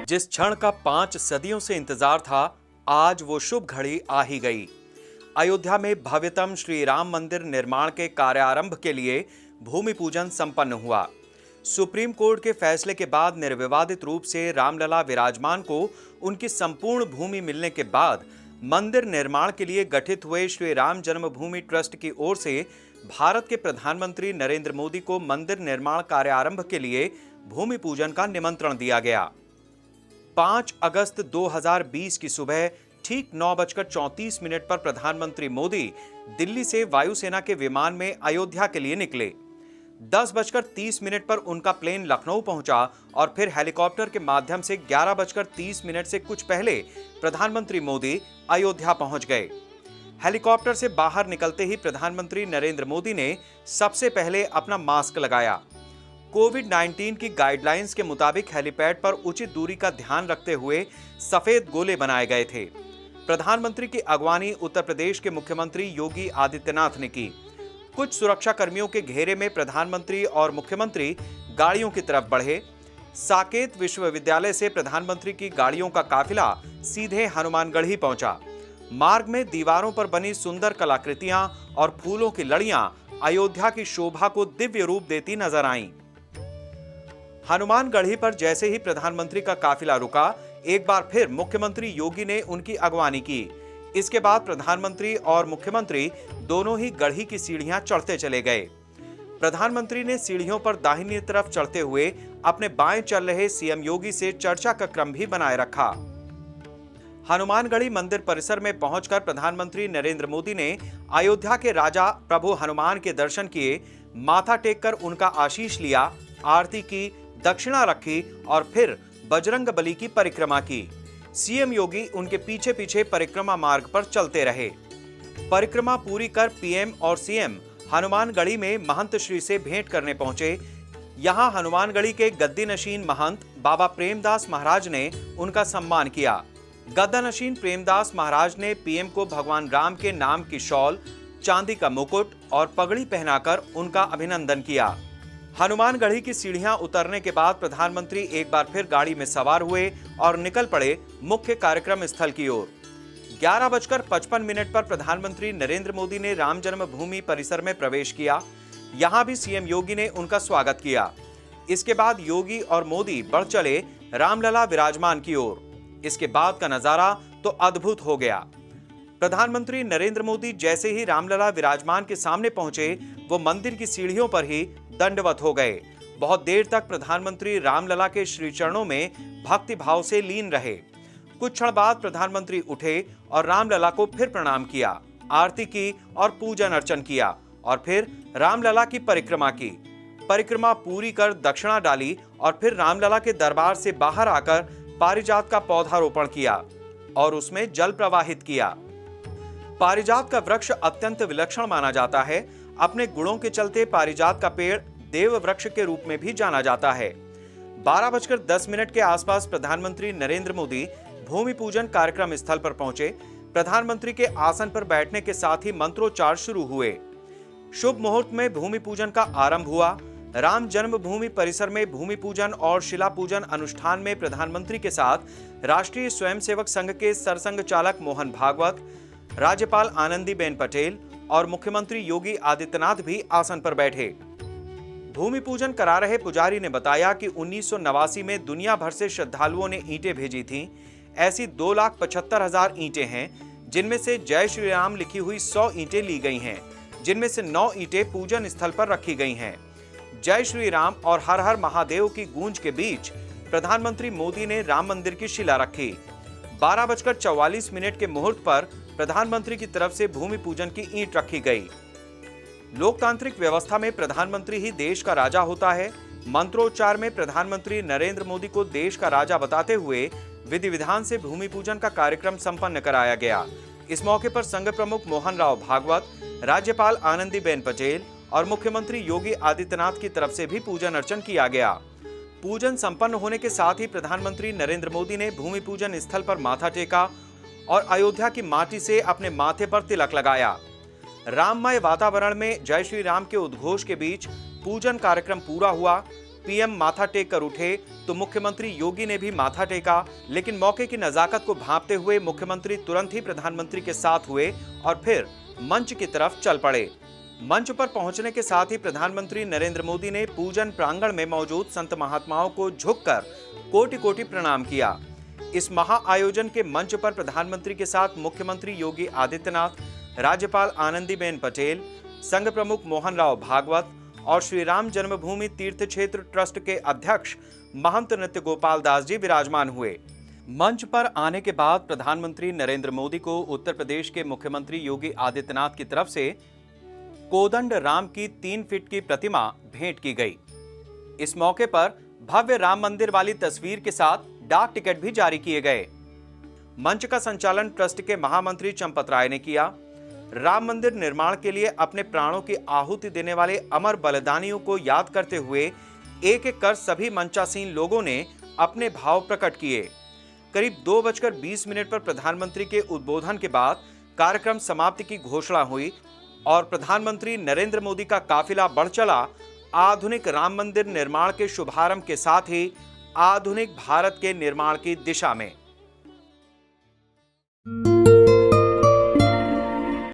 जिस क्षण का 5 सदियों से इंतजार था, आज वो शुभ घड़ी आ ही गई। अयोध्या में भव्यतम श्री राम मंदिर निर्माण के कार्यारंभ के लिए भूमि पूजन संपन्न हुआ। सुप्रीम कोर्ट के फैसले के बाद निर्विवादित रूप से रामलला विराजमान को उनकी संपूर्ण भूमि मिलने के बाद मंदिर निर्माण के लिए गठित हुए श्री राम जन्मभूमि ट्रस्ट की ओर से भारत के प्रधानमंत्री नरेंद्र मोदी को मंदिर निर्माण कार्यारंभ के लिए भूमि पूजन का निमंत्रण दिया गया। 5 अगस्त 2020 की सुबह ठीक 9:34 पर प्रधानमंत्री मोदी दिल्ली से वायुसेना के विमान में अयोध्या के लिए निकले। 10:30 पर उनका प्लेन लखनऊ पहुंचा और फिर हेलीकॉप्टर के माध्यम से 11:30 से कुछ पहले प्रधानमंत्री मोदी अयोध्या पहुंच गए। हेलीकॉप्टर से बाहर निकलते ही प्रधानमंत्री नरेंद्र मोदी ने सबसे पहले अपना मास्क लगाया। कोविड-19 की गाइडलाइंस के मुताबिक हेलीपैड पर उचित दूरी का ध्यान रखते हुए सफेद गोले बनाए गए थे। प्रधानमंत्री की अगवानी उत्तर प्रदेश के मुख्यमंत्री योगी आदित्यनाथ ने की। कुछ सुरक्षा कर्मियों के घेरे में प्रधानमंत्री और मुख्यमंत्री गाड़ियों की तरफ बढ़े। साकेत विश्वविद्यालय से प्रधानमंत्री की गाड़ियों का काफिला सीधे हनुमानगढ़ ही पहुंचा। मार्ग में दीवारों पर बनी सुंदर कलाकृतियां और फूलों की लड़ियां अयोध्या की शोभा को दिव्य रूप देती नजर आईं। हनुमानगढ़ी पर जैसे ही प्रधानमंत्री का काफिला रुका, एक बार फिर मुख्यमंत्री योगी ने उनकी अगवानी की। इसके बाद प्रधानमंत्री और मुख्यमंत्री दोनों ही गढ़ी की सीढ़ियां चढ़ते चले गए। प्रधानमंत्री ने सीढ़ियों पर दाहिनी तरफ चढ़ते हुए अपने बाएं चल रहे सीएम योगी से चर्चा का क्रम भी बनाए रखा। हनुमानगढ़ी मंदिर परिसर में पहुंचकर प्रधानमंत्री नरेंद्र मोदी ने अयोध्या के राजा प्रभु हनुमान के दर्शन किए, माथा टेककर उनका आशीष लिया, आरती की, दक्षिणा रखी और फिर बजरंगबली की परिक्रमा की। सीएम योगी उनके पीछे पीछे परिक्रमा मार्ग पर चलते रहे। परिक्रमा पूरी कर पीएम और सीएम हनुमानगढ़ी में महंत श्री से भेंट करने पहुंचे। यहां हनुमानगढ़ी के गद्दीनशीन महंत बाबा प्रेमदास महाराज ने उनका सम्मान किया। गद्दीनशीन प्रेमदास महाराज ने पीएम को भगवान राम के नाम की शॉल, चांदी का मुकुट और पगड़ी पहनाकर उनका अभिनंदन किया। हनुमानगढ़ी की सीढ़ियां उतरने के बाद प्रधानमंत्री एक बार फिर गाड़ी में सवार हुए और निकल पड़े मुख्य कार्यक्रम स्थल की ओर। 11:55 पर प्रधानमंत्री नरेंद्र मोदी ने राम जन्मभूमि परिसर में प्रवेश किया। यहां भी सीएम योगी ने उनका स्वागत किया। इसके बाद योगी और मोदी बढ़ चले रामलला विराजमान की ओर। इसके बाद का नजारा तो अद्भुत हो गया। प्रधानमंत्री नरेंद्र मोदी जैसे ही रामलला विराजमान के सामने पहुंचे, वो मंदिर की सीढ़ियों पर ही दंडवत हो गए। बहुत देर तक प्रधानमंत्री रामलला के श्री चरणों में भक्ति भाव से लीन रहे। कुछ क्षण बाद प्रधानमंत्री उठे और रामलला को फिर प्रणाम किया, आरती की और पूजन अर्चन किया और फिर रामलला की परिक्रमा की। परिक्रमा पूरी कर दक्षिणा डाली और फिर रामलला के दरबार से बाहर आकर पारिजात का पौधारोपण किया और उसमें जल प्रवाहित किया। पारिजात का वृक्ष अत्यंत विलक्षण माना जाता है। अपने गुणों के चलते पारिजात का पेड़ देव वृक्ष के रूप में भी जाना जाता है। 12:10 के आसपास प्रधानमंत्री नरेंद्र मोदी भूमि पूजन कार्यक्रम स्थल पर पहुंचे। प्रधानमंत्री के आसन पर बैठने के साथ ही मंत्रोच्चार शुरू हुए। शुभ मुहूर्त में भूमि पूजन का आरंभ हुआ। राम जन्मभूमि परिसर में भूमि पूजन और शिला पूजन अनुष्ठान में प्रधानमंत्री के साथ राष्ट्रीय स्वयंसेवक संघ के सरसंघ चालक मोहन भागवत, राज्यपाल आनंदीबेन पटेल और मुख्यमंत्री योगी आदित्यनाथ भी आसन पर बैठे। भूमि पूजन करा रहे पुजारी ने बताया कि 1989 में दुनिया भर से श्रद्धालुओं ने ईंटें भेजी थीं। ऐसी 2,75,000 ईंटें हैं, जिनमें से जय श्री राम लिखी हुई 100 ईंटें ली गई हैं, जिनमें से 9 ईंटें पूजन स्थल पर रखी गई हैं। जय श्री राम और हर हर महादेव की गूंज के बीच प्रधानमंत्री मोदी ने राम मंदिर की शिला रखी। 12:44 के मुहूर्त पर प्रधानमंत्री की तरफ से भूमि पूजन की ईंट रखी गई। लोकतांत्रिक व्यवस्था में प्रधानमंत्री ही देश का राजा होता है। मंत्रोच्चार में प्रधानमंत्री नरेंद्र मोदी को देश का राजा बताते हुए विधि विधान से भूमि पूजन का कार्यक्रम संपन्न कराया गया। इस मौके पर संघ प्रमुख मोहन राव भागवत, राज्यपाल आनंदीबेन पटेल और मुख्यमंत्री योगी आदित्यनाथ की तरफ से भी पूजन अर्चन किया गया। पूजन संपन्न होने के साथ ही प्रधानमंत्री नरेंद्र मोदी ने भूमि पूजन स्थल पर माथा टेका और अयोध्या की माटी से अपने माथे पर तिलक लगाया। राममय वातावरण में जय श्री राम के उद्घोष के बीच पूजन कार्यक्रम पूरा हुआ। पीएम माथा टेक कर उठे तो मुख्यमंत्री योगी ने भी माथा टेका, लेकिन मौके की नजाकत को भांपते हुए मुख्यमंत्री तुरंत ही प्रधानमंत्री के साथ हुए और फिर मंच की तरफ चल पड़े। मंच पर पहुंचने के साथ ही प्रधानमंत्री नरेंद्र मोदी ने पूजन प्रांगण में मौजूद संत महात्माओं को झुककर कोटि कोटि प्रणाम किया। इस महा आयोजन के मंच पर प्रधानमंत्री के साथ मुख्यमंत्री योगी आदित्यनाथ, राज्यपाल आनंदीबेन पटेल, संघ प्रमुख मोहन राव भागवत और श्री राम जन्मभूमि तीर्थ क्षेत्र ट्रस्ट के अध्यक्ष महंत नृत्य गोपाल दास जी विराजमान हुए। मंच पर आने के बाद प्रधानमंत्री नरेंद्र मोदी को उत्तर प्रदेश के मुख्यमंत्री योगी आदित्यनाथ की तरफ से कोदंड राम की 3 फीट की प्रतिमा भेंट की गई। इस मौके पर भव्य राम मंदिर वाली तस्वीर के साथ डाक टिकट भी जारी किए गए। मंच का संचालन ट्रस्ट के महामंत्री चंपत राय ने किया। राम मंदिर निर्माण के लिए अपने प्राणों की आहुति देने वाले अमर बलिदानियों को याद करते हुए एक एक कर सभी मंचासीन लोगों ने अपने भाव प्रकट किए। करीब 2:20 पर प्रधानमंत्री के उद्बोधन के बाद कार्यक्रम समाप्ति की घोषणा हुई और प्रधानमंत्री नरेंद्र मोदी का काफिला बढ़ चला आधुनिक राम मंदिर निर्माण के शुभारंभ के साथ ही आधुनिक भारत के निर्माण की दिशा में।